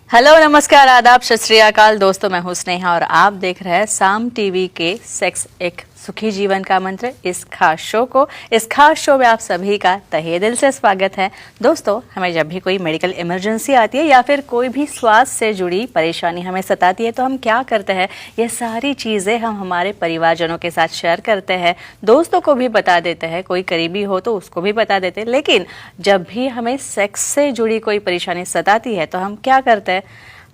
Hello, नमस्कार, आदाब, सत श्री अकाल। दोस्तों, मैं हूं स्नेहा और आप देख रहे हैं साम टीवी के सेक्स एक सुखी जीवन का मंत्र इस खास शो में आप सभी का तहे दिल से स्वागत है। दोस्तों, हमें जब भी कोई मेडिकल इमरजेंसी आती है या फिर कोई भी स्वास्थ्य से जुड़ी परेशानी हमें सताती है तो हम क्या करते हैं, ये सारी चीज़ें हम हमारे परिवारजनों के साथ शेयर करते हैं, दोस्तों को भी बता देते हैं, कोई करीबी हो तो उसको भी बता देते हैं। लेकिन जब भी हमें सेक्स से जुड़ी कोई परेशानी सताती है तो हम क्या करते हैं,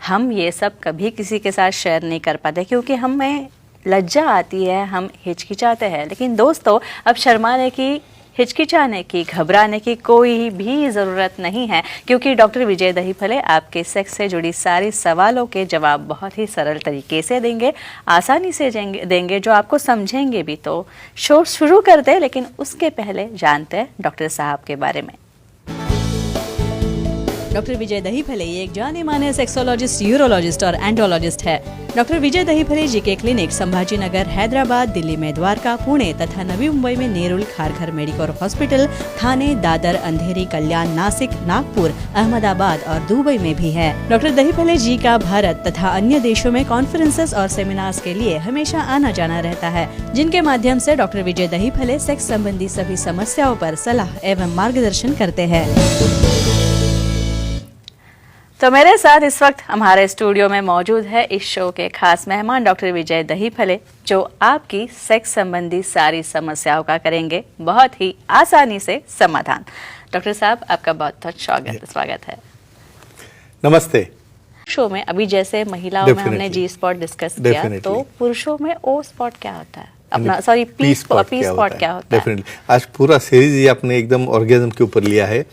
हम ये सब कभी किसी के साथ शेयर नहीं कर पाते क्योंकि हमें लज्जा आती है, हम हिचकिचाते हैं। लेकिन दोस्तों, अब शर्माने की, हिचकिचाने की, घबराने की कोई भी ज़रूरत नहीं है क्योंकि डॉक्टर विजय दहीफले आपके सेक्स से जुड़ी सारी सवालों के जवाब बहुत ही सरल तरीके से देंगे, आसानी से देंगे, जो आपको समझेंगे भी। तो शो शुरू करते हैं, लेकिन उसके पहले जानते हैं डॉक्टर साहब के बारे में। डॉक्टर विजय दहीफले ये एक जाने माने सेक्सोलॉजिस्ट, यूरोलॉजिस्ट और एंडोलॉजिस्ट है। डॉक्टर विजय दहीफले जी के क्लिनिक संभाजी नगर, हैदराबाद, दिल्ली में द्वारका, पुणे तथा नवी मुंबई में नेरुल, खारघर मेडिकोर हॉस्पिटल, थाने, दादर, अंधेरी, कल्याण, नासिक, नागपुर, अहमदाबाद और दुबई में भी है। डॉक्टर दहीफले जी का भारत तथा अन्य देशों में कॉन्फ्रेंसेस और सेमिनार्स के लिए हमेशा आना जाना रहता है, जिनके माध्यम से डॉक्टर विजय दहीफले सेक्स संबंधी सभी समस्याओं पर सलाह एवं मार्गदर्शन करते हैं। तो मेरे साथ इस वक्त हमारे स्टूडियो में मौजूद है इस शो के खास मेहमान डॉक्टर विजय दहीफले, जो आपकी सेक्स संबंधी सारी समस्याओं का करेंगे बहुत ही आसानी से समाधान। डॉक्टर साहब, आपका बहुत बहुत स्वागत है। नमस्ते। शो में अभी जैसे महिलाओं में हमने जी स्पॉट डिस्कस किया, तो पुरुषों में ओ स्पॉट क्या होता है, अपना सॉरी पी स्पॉट क्या होता है? डेफिनेटली आज पूरा सीरीज ही आपने एकदम ऑर्गेज्म के ऊपर लिया है।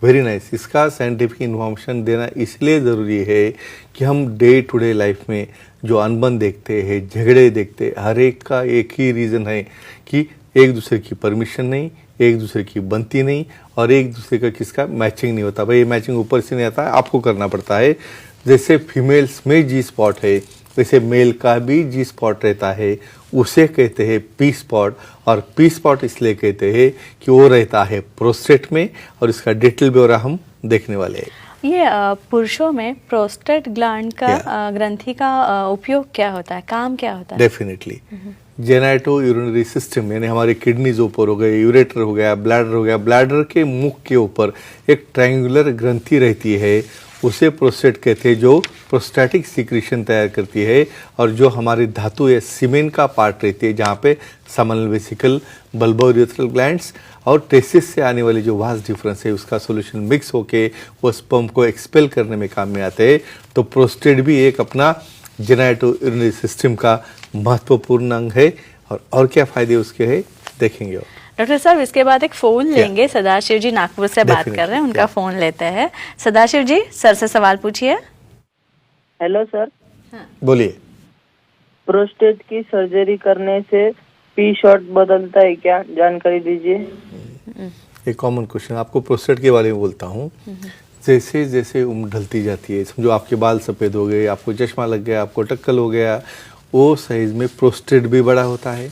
Very nice. इसका साइंटिफिक इन्फॉर्मेशन देना इसलिए ज़रूरी है कि हम डे टू डे लाइफ में जो अनबन देखते हैं, झगड़े देखते हैं, हर एक का एक ही रीज़न है कि एक दूसरे की परमिशन नहीं, एक दूसरे की बनती नहीं और एक दूसरे का किसका मैचिंग नहीं होता। भाई, ये मैचिंग ऊपर से नहीं आता, आपको करना पड़ता है। जैसे फीमेल्स में जी स्पॉट है, वैसे मेल का भी जी स्पॉट रहता है, उसे कहते हैं पी स्पॉट। और पी स्पॉट इसलिए कहते हैं कि वो रहता है प्रोस्टेट में और इसका डिटेल ब्यौरा हम देखने वाले हैं। ये पुरुषों में प्रोस्टेट ग्लैंड का ग्रंथि का उपयोग क्या होता है, काम क्या होता है? डेफिनेटली जेनाइटो यूरिनरी सिस्टम, यानी हमारे किडनीज ऊपर हो गए, यूरेटर हो गया, ब्लैडर हो गया, ब्लैडर के मुख के ऊपर एक ट्रायंगुलर ग्रंथि रहती है, उसे प्रोस्टेट कहते हैं, जो प्रोस्टैटिक सीक्रेशन तैयार करती है और जो हमारी धातु या सीमेन का पार्ट रहती है, जहाँ पे समनल वेसिकल, बल्बोयूरेथ्रल ग्लैंड्स और टेस्टिस से आने वाली जो वास्ट डिफरेंस है उसका सॉल्यूशन मिक्स होके वो स्पर्म को एक्सपेल करने में काम में आते हैं। तो प्रोस्टेट भी एक अपना जेनाइटो यूरिनरी सिस्टम का महत्वपूर्ण अंग है। और क्या फायदे उसके हैं देखेंगे। डॉक्टर साहब, इसके बाद एक फोन लेंगे। सदाशिव जी नागपुर से बात कर रहे हैं, उनका फोन लेते हैं। सदाशिव जी, सर से सवाल पूछिए। Hello sir. बोलिए। प्रोस्टेट की सर्जरी करने से पी शॉट बदलता है क्या, जानकारी दीजिए। एक कॉमन क्वेश्चन, आपको प्रोस्टेट के बारे में बोलता हूँ। जैसे जैसे उम्र ढलती जाती है, समझो आपके बाल सफ़ेद हो गए, आपको चश्मा लग गया, आपको टक्कल हो गया, वो साइज में प्रोस्टेट भी बड़ा होता है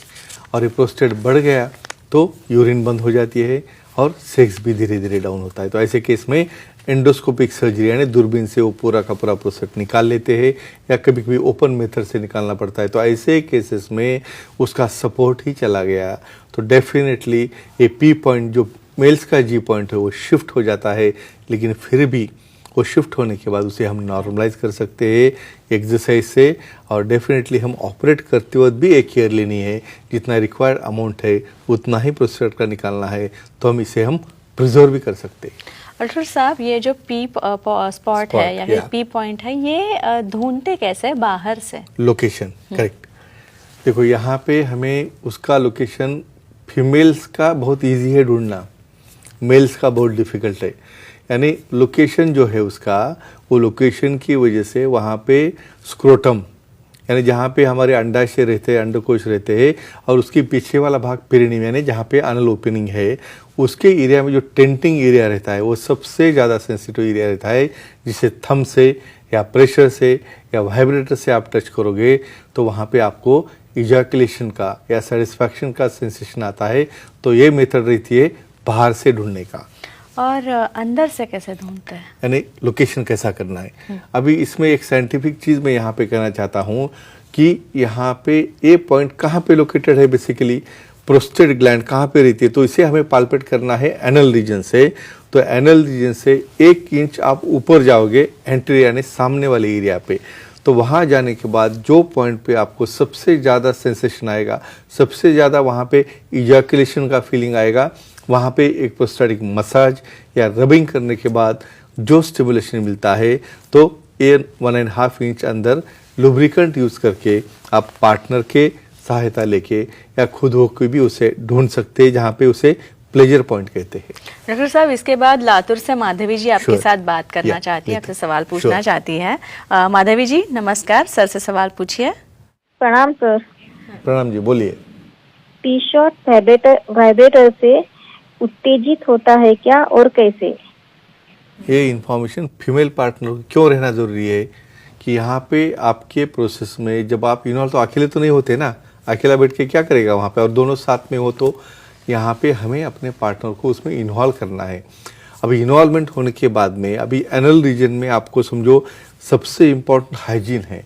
और ये प्रोस्टेट बढ़ गया तो यूरिन बंद हो जाती है और सेक्स भी धीरे धीरे डाउन होता है। तो ऐसे केस में एंडोस्कोपिक सर्जरी यानी दूरबीन से वो पूरा का पूरा प्रोस्टेट निकाल लेते हैं या कभी कभी ओपन मेथड से निकालना पड़ता है। तो ऐसे केसेस में उसका सपोर्ट ही चला गया तो डेफिनेटली ये पी पॉइंट जो मेल्स का जी पॉइंट है वो शिफ्ट हो जाता है, लेकिन फिर भी वो शिफ्ट होने के बाद उसे हम नॉर्मलाइज कर सकते हैं एक्सरसाइज से। और डेफिनेटली हम ऑपरेट करते वक्त भी एक केयर लेनी है, जितना रिक्वायर्ड अमाउंट है उतना ही प्रोस्टेट का निकालना है, तो हम इसे हम प्रिजर्व भी कर सकते हैं। डॉक्टर साहब, ये जो पी स्पॉट है या फिर पी पॉइंट है, ये ढूंढते कैसे बाहर से? Location, correct. देखो, यहाँ पे हमें उसका लोकेशन फीमेल्स का बहुत इजी है ढूंढना, मेल्स का बहुत डिफिकल्ट है। यानी लोकेशन जो है उसका, वो लोकेशन की वजह से वहाँ पे स्क्रोटम यानी जहाँ पे हमारे अंडाशय रहते हैं, अंडकोश रहते हैं और उसके पीछे वाला भाग पेरिनियम यानी जहाँ पे एनल ओपनिंग है, उसके एरिया में जो टेंटिंग एरिया रहता है वो सबसे ज़्यादा सेंसिटिव एरिया रहता है, जिसे थंब से या प्रेशर से या वाइब्रेटर से आप टच करोगे तो वहाँ पे आपको इजैकुलेशन का या सेटिस्फैक्शन का सेंसेशन आता है। तो ये मेथड रहती है बाहर से ढूंढने का। और अंदर से कैसे ढूंढते हैं? यानी लोकेशन कैसा करना है। अभी इसमें एक साइंटिफिक चीज मैं यहाँ पे कहना चाहता हूँ कि यहाँ पे ए पॉइंट कहाँ पे लोकेटेड है, बेसिकली प्रोस्टेट ग्लैंड कहाँ पे रहती है, तो इसे हमें पाल्पेट करना है एनल रीजन से। तो एनल रीजन से 1 इंच आप ऊपर जाओगे एंट्री यानी सामने वाले एरिया पे, तो वहाँ जाने के बाद जो पॉइंट पे आपको सबसे ज़्यादा सेंसेशन आएगा, सबसे ज़्यादा वहाँ पे इजैकुलेशन का फीलिंग आएगा, वहाँ पे एक प्रोस्टेटिक मसाज या रबिंग करने के बाद जो स्टिमुलेशन मिलता है, तो 1.5 इंच अंदर लुब्रिकेंट यूज़ करके आप पार्टनर के सहायता लेके या खुद होकर भी उसे ढूंढ सकते हैं, जहाँ पे उसे प्लेजर पॉइंट कहते हैं। डॉक्टर साहब, इसके बाद लातूर से माधवी जी आपके Sure. साथ बात करना Yeah, चाहती है, ठीक आपसे है। सवाल पूछना Sure. चाहती है। माधवी जी नमस्कार, सर से सवाल पूछिए। प्रणाम सर। प्रणाम जी, बोलिए। पी शॉट वाइब्रेटर से उत्तेजित होता है क्या और कैसे? ये इन्फॉर्मेशन फीमेल पार्टनर को क्यों रहना जरूरी है कि यहाँ पे आपके प्रोसेस में जब आप इन्वॉल्व, तो अकेले तो नहीं होते ना, अकेला बैठ के क्या करेगा वहाँ पे, और दोनों साथ में हो, तो यहाँ पे हमें अपने पार्टनर को उसमें इन्वॉल्व करना है। अभी इन्वॉल्वमेंट होने के बाद में अभी एनल रीजन में आपको समझो सबसे इम्पोर्टेंट हाइजीन है,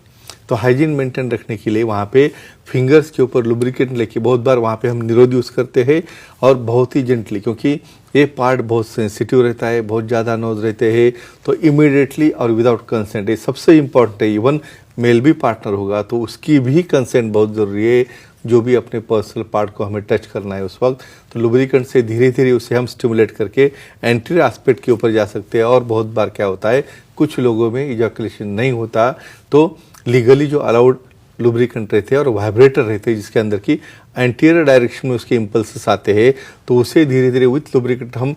तो हाइजीन मेंटेन रखने के लिए वहाँ पे फिंगर्स के ऊपर लुब्रिकेंट लेके बहुत बार वहाँ पे हम निरोध यूज़ करते हैं, और बहुत ही जेंटली, क्योंकि ये पार्ट बहुत सेंसिटिव रहता है, बहुत ज़्यादा नोज रहते हैं, तो इमीडिएटली और विदाउट कंसेंट, ये सबसे इम्पोर्टेंट है। इवन मेल भी पार्टनर होगा तो उसकी भी कंसेंट बहुत ज़रूरी है, जो भी अपने पर्सनल पार्ट को हमें टच करना है उस वक्त। तो लुब्रिकेंट से धीरे धीरे उसे हम स्टिमुलेट करके एंटीरियर एस्पेक्ट के ऊपर जा सकते हैं। और बहुत बार क्या होता है, कुछ लोगों में इजैकुलेशन नहीं होता, तो लीगली जो अलाउड लुब्रिकेंट रहते हैं और वाइब्रेटर रहते हैं जिसके अंदर की एंटीरियर डायरेक्शन में उसके इम्पल्सेस आते हैं, तो उसे धीरे धीरे विथ लुब्रिकेंट हम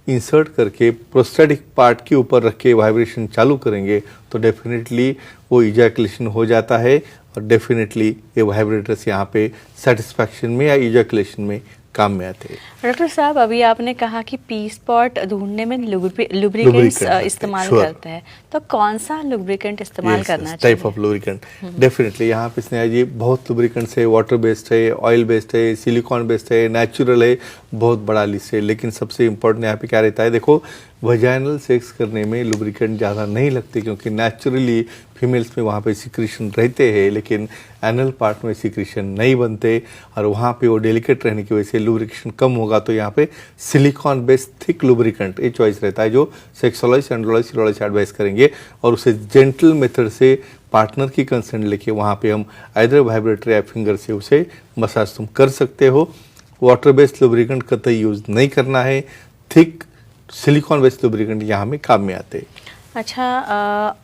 इंसर्ट करके प्रोस्टेटिक पार्ट के ऊपर रख के वाइब्रेशन चालू करेंगे, तो डेफिनेटली वो इजैकुलेशन हो जाता है, और डेफिनेटली ये वाइब्रेटर्स यहाँ पे सेटिस्फैक्शन में या इजैकुलेशन में काम में आते हैं। डॉक्टर साहब, अभी आपने कहा कि पी स्पॉट ढूंढने में लुब्रिकेंट्स इस्तेमाल Sure. करते हैं, तो कौन सा लुब्रिकेंट इस्तेमाल करना टाइप चाहिए? ऑफ लुब्रिकेंट डेफिनेटली यहाँ पे स्नेहा जी बहुत लुब्रिकेंट्स है, वाटर बेस्ड है, ऑयल बेस्ड है, सिलिकॉन बेस्ड है, नेचुरल है, बहुत बड़ा लिस्ट है। लेकिन सबसे इम्पोर्टेंट यहाँ पे क्या रहता है, देखो वजाइनल सेक्स करने में लुब्रिकेंट ज़्यादा नहीं लगते, क्योंकि नेचुरली फीमेल्स में वहाँ पे सिक्रीशन रहते हैं, लेकिन एनल पार्ट में सिक्रीशन नहीं बनते, और वहाँ पे वो डेलिकेट रहने की वजह से लुब्रिकेशन कम होगा। तो यहाँ पे सिलिकॉन बेस्ड थिक लुब्रिकेंट ये चॉइस रहता है, जो सेक्सोलॉजिस्ट, एंड्रोलॉजिस्ट, यूरोलॉजिस्ट एडवाइस करेंगे, और उसे जेंटल मेथड से पार्टनर की कंसेंट लेके वहाँ पे हम आइदर वाइब्रेटर या फिंगर से उसे मसाज तुम कर सकते हो। वाटर बेस्ड लुब्रिकेंट कतई यूज़ नहीं करना है, थिक सिलिकॉन बेस्ड लुब्रिकेंट यहाँ में काम में आते हैं। अच्छा,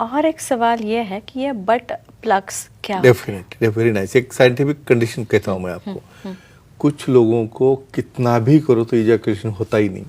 और एक सवाल ये है कि ये बट प्लग्स क्या होते हैं? डेफिनेटली वेरी नाइस, एक साइंटिफिक कंडीशन कहता हूँ मैं आपको। कुछ लोगों को कितना भी करो तो इजैकुलेशन होता ही नहीं,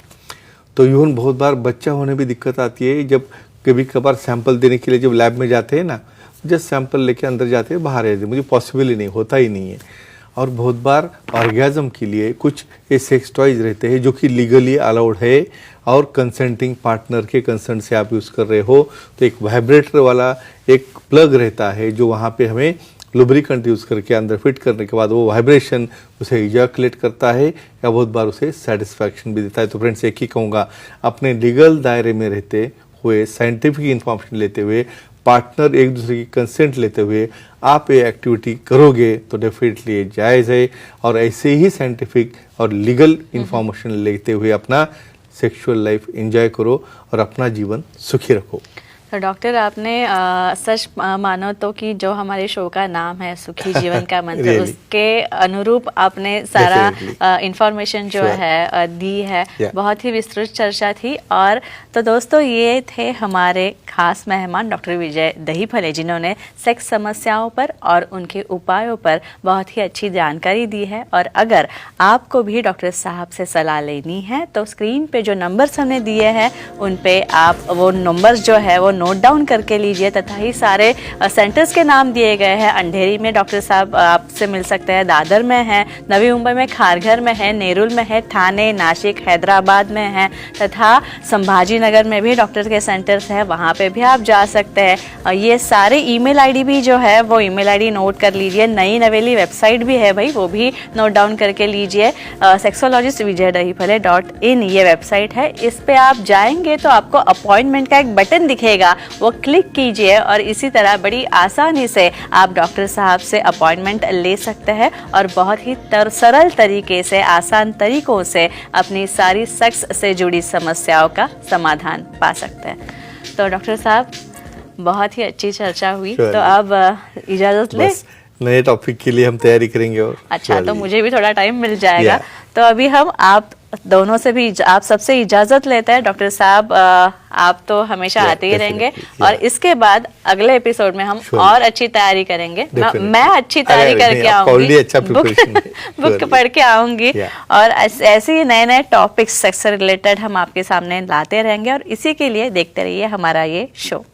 तो इवन बहुत बार बच्चा होने भी दिक्कत आती है। जब कभी कभार सैंपल देने के लिए जब लैब में जाते हैं ना, जस्ट सैंपल लेके अंदर जाते हैं, बाहर आते हैं, मुझे पॉसिबल ही नहीं, होता ही नहीं है। और बहुत बार ऑर्गेजम के लिए कुछ ये सेक्स टॉयज रहते हैं जो कि लीगली अलाउड है, और कंसेंटिंग पार्टनर के कंसेंट से आप यूज़ कर रहे हो, तो एक वाइब्रेटर वाला एक प्लग रहता है जो वहाँ पे हमें लुब्रिकेंट यूज़ करके अंदर फिट करने के बाद वो वाइब्रेशन उसे इजैकुलेट करता है, या बहुत बार उसे सेटिस्फैक्शन भी देता है। तो फ्रेंड्स, एक ही कहूँगा, अपने लीगल दायरे में रहते हुए, साइंटिफिक इंफॉर्मेशन लेते हुए, पार्टनर एक दूसरे की कंसेंट लेते हुए आप ये एक्टिविटी करोगे तो डेफिनेटली ये जायज़ है। और ऐसे ही साइंटिफिक और लीगल इंफॉर्मेशन लेते हुए अपना सेक्सुअल लाइफ एंजॉय करो और अपना जीवन सुखी रखो। तो डॉक्टर, आपने सच मानो तो कि जो हमारे शो का नाम है सुखी जीवन का मंत्र, Really? उसके अनुरूप आपने सारा इंफॉर्मेशन जो है दी है। Yeah. बहुत ही विस्तृत चर्चा थी। और तो दोस्तों, ये थे हमारे खास मेहमान डॉक्टर विजय दहीफले, जिन्होंने सेक्स समस्याओं पर और उनके उपायों पर बहुत ही अच्छी जानकारी दी है। और अगर आपको भी डॉक्टर साहब से सलाह लेनी है तो स्क्रीन पे जो नंबर्स हमने दिए हैं उन पे आप वो नंबर्स जो है वो नोट डाउन करके लीजिए, तथा ही सारे सेंटर्स के नाम दिए गए हैं। अंधेरी में डॉक्टर साहब आपसे मिल सकते हैं, दादर में है, नवी मुंबई में खारघर में है, नेरुल में है, ठाणे, नासिक, हैदराबाद में है, तथा संभाजी नगर में भी डॉक्टर के सेंटर्स हैं, वहाँ पे पे भी आप जा सकते हैं। ये सारे ईमेल आईडी भी जो है वो ईमेल आईडी नोट कर लीजिए। नई नवेली वेबसाइट भी है भाई, वो भी नोट डाउन करके लीजिए। sexologistvijayadaripale.in ये वेबसाइट है। इस पे आप जाएंगे तो आपको अपॉइंटमेंट का एक बटन दिखेगा, वो क्लिक कीजिए और इसी तरह बड़ी आसानी से आप डॉक्टर साहब से अपॉइंटमेंट ले सकते हैं और बहुत ही सरल तरीके से, आसान तरीकों से अपनी सारी सेक्स से जुड़ी समस्याओं का समाधान पा सकते हैं। तो डॉक्टर साहब, बहुत ही अच्छी चर्चा हुई, Sure. तो अब इजाजत ले। बस नए टॉपिक के लिए हम तैयारी करेंगे। और अच्छा, तो चलिए। मुझे भी थोड़ा टाइम मिल जाएगा। Yeah. तो अभी हम आप दोनों से भी, आप सबसे इजाजत लेते हैं। डॉक्टर साहब, आप तो हमेशा Yeah, आते ही रहेंगे definitely, और yeah. इसके बाद अगले एपिसोड में हम Sure. और अच्छी तैयारी करेंगे। Definitely. मैं अच्छी तैयारी अरे करके नहीं, आपका आऊंगी, already अच्छा preparation है। Book Surely. पढ़ के आऊंगी Yeah. और ऐसे ही नए नए टॉपिक्स सेक्स से रिलेटेड हम आपके सामने लाते रहेंगे और इसी के लिए देखते रहिए हमारा ये शो।